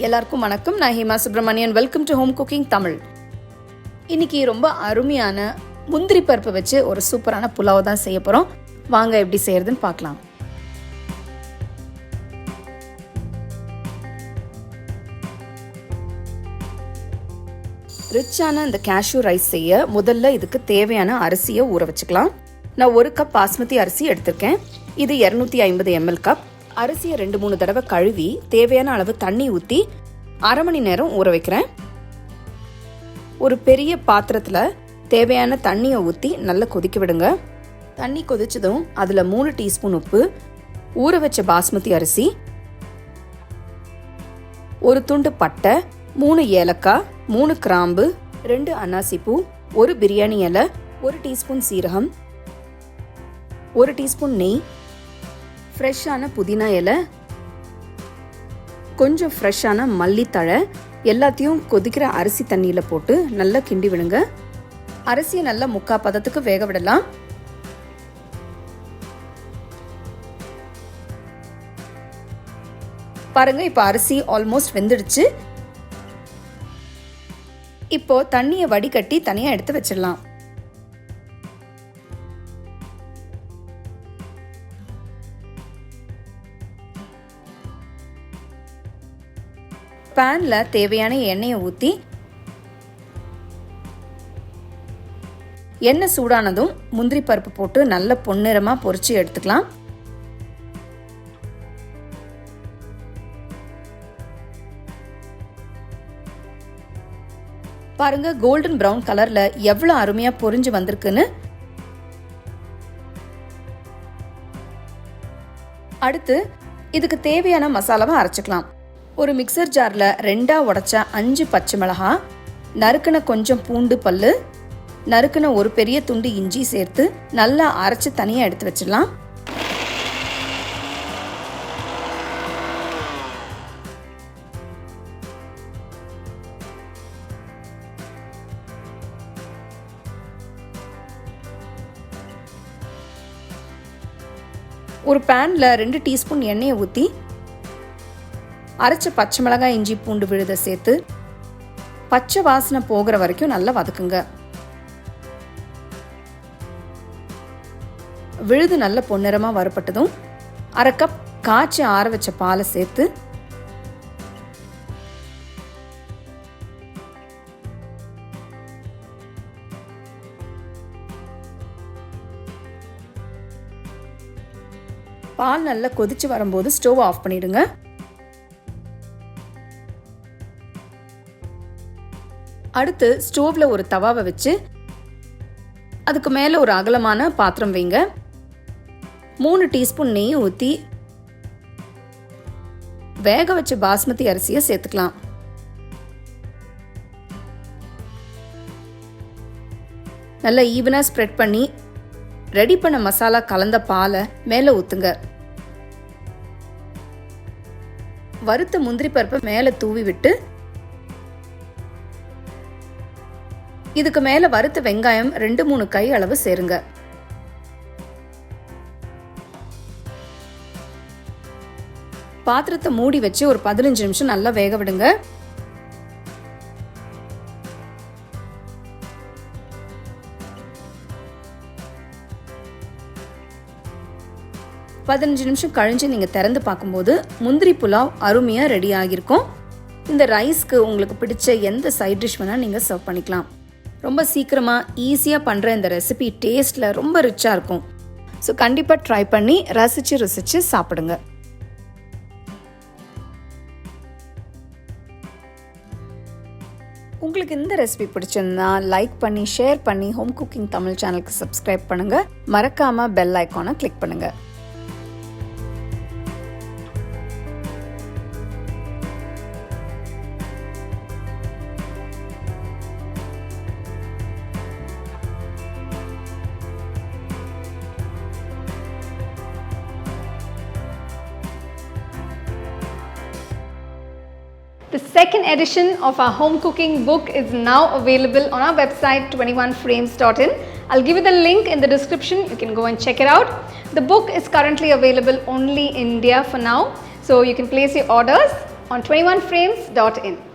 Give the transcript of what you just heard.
எல்லாருக்கும் வணக்கம். நான் Hema Subramanian. Welcome to home cooking Tamil. இன்னைக்கு ரொம்ப அருமையான முந்திரி பருப்பு வச்சு ஒரு சூப்பரான புலாவ் தான் செய்ய போகிறோம். வாங்க எப்படி செய்யறதுன்னு பார்க்கலாம். ரிச்சான இந்த கேஷ்யூ ரைஸ் செய்ய முதல்ல இதுக்கு தேவையான அரிசியை ஊற வச்சுக்கலாம். நான் 1 கப் பாஸ்மதி அரிசி எடுத்திருக்கேன். இது 250 ml கப். அரிசியை 2-3 தடவை கழுவி தேவையான அளவு தண்ணி ஊற்றி அரை மணி நேரம் ஊற வைக்கிறேன். ஒரு பெரிய பாத்திரத்தில் தேவையான தண்ணியை ஊற்றி நல்லா கொதிக்க விடுங்க. தண்ணி கொதிச்சதும் அதில் 3 டீஸ்பூன் உப்பு, ஊற வச்ச பாஸ்மதி அரிசி, 1 துண்டு பட்டை, 3 ஏலக்காய், 3 கிராம்பு, 2 அன்னாசிப்பூ, 1 பிரியாணி இலை, 1 டீஸ்பூன் சீரகம், 1 டீஸ்பூன் நெய், ஃப்ரெஷ்ஷான புதினா இலை, கொஞ்சம் ஃப்ரெஷ்ஷான மல்லித்தழை எல்லாத்தையும் கொதிக்கிற அரிசி தண்ணியில் போட்டு நல்லா கிண்டி விடுங்க. அரிசியை நல்லா 3/4 பதத்துக்கு வேக விடலாம். பாருங்க, இப்போ அரிசி ஆல்மோஸ்ட் வெந்துடுச்சு. இப்போ தண்ணியை வடிகட்டி தனியாக எடுத்து வச்சிடலாம். பேனில் தேவையான எண்ணெயை ஊற்றி எண்ணெய் சூடானதும் முந்திரி பருப்பு போட்டு நல்ல பொன்னிறமாக பொரிச்சு எடுத்துக்கலாம். பாருங்க, கோல்டன் ப்ரௌன் கலர்ல எவ்வளோ அருமையா பொரிஞ்சு வந்திருக்குன்னு. அடுத்து இதுக்கு தேவையான மசாலாவை அரைச்சிக்கலாம். ஒரு மிக்சர் ஜாரில் 2ஆ உடைச்ச 5 பச்சை மிளகாய், நறுக்கின கொஞ்சம் பூண்டு பல்லு, நறுக்கின ஒரு பெரிய துண்டு இஞ்சி சேர்த்து நல்லா அரைச்சி தனியாக எடுத்து வச்சிடலாம். ஒரு பேனில் 2 டீஸ்பூன் எண்ணெயை ஊற்றி அரைச்ச பச்சை மிளகாய், இஞ்சி, பூண்டு விழுதை சேர்த்து பச்சை வாசனை போகிற வரைக்கும் நல்லா வதக்குங்க. விழுது நல்ல பொன்னிறமாக வறுபட்டதும் 1/2 கப் காய்ச்சி ஆற வச்ச பாலை சேர்த்து பால் நல்லா கொதிச்சு வரும்போது ஸ்டவ் ஆஃப் பண்ணிடுங்க. அடுத்து ஸ்டோவ்ல ஒரு தவாவை வச்சு அதுக்கு மேலே ஒரு அகலமான பாத்திரம் வைங்க. 3 டீஸ்பூன் நெய் ஊற்றி வேக வச்ச பாஸ்மதி அரிசியை சேர்த்துக்கலாம். நல்லா ஈவனாக ஸ்ப்ரெட் பண்ணி ரெடி பண்ண மசாலா கலந்த பாலை மேலே ஊற்றுங்க. வறுத்த முந்திரி பருப்பை மேலே தூவி விட்டு இதுக்கு மேல வறுத்த வெங்காயம் 2-3 கை அளவு சேருங்க. பாத்திரத்தை மூடி வச்சு ஒரு 15 நிமிஷம் நல்லா வேக விடுங்க. நிமிஷம் கழிஞ்சு நீங்க திறந்து பார்க்கும்போது முந்திரி புலாவ் அருமையா ரெடி ஆகியிருக்கும். இந்த ரைஸ்க்கு உங்களுக்கு பிடிச்ச எந்த சைட் டிஷ் வேணா நீங்க சர்வ் பண்ணிக்கலாம். ரொம்ப சீக்கிரமாக ஈஸியாக பண்ணுற இந்த ரெசிபி டேஸ்ட்டில் ரொம்ப ரிச்சாக இருக்கும். ஸோ கண்டிப்பாக ட்ரை பண்ணி ரசித்து சாப்பிடுங்க. உங்களுக்கு இந்த ரெசிபி பிடிச்சிருந்தா லைக் பண்ணி, ஷேர் பண்ணி, ஹோம் குக்கிங் தமிழ் சேனலுக்கு சப்ஸ்கிரைப் பண்ணுங்கள். மறக்காமல் பெல் ஐக்கானை கிளிக் பண்ணுங்கள். The second edition of our home cooking book is now available on our website 21frames.in. I'll give you the link in the description. You can go and check it out. The book is currently available only in India for now, so you can place your orders on 21frames.in.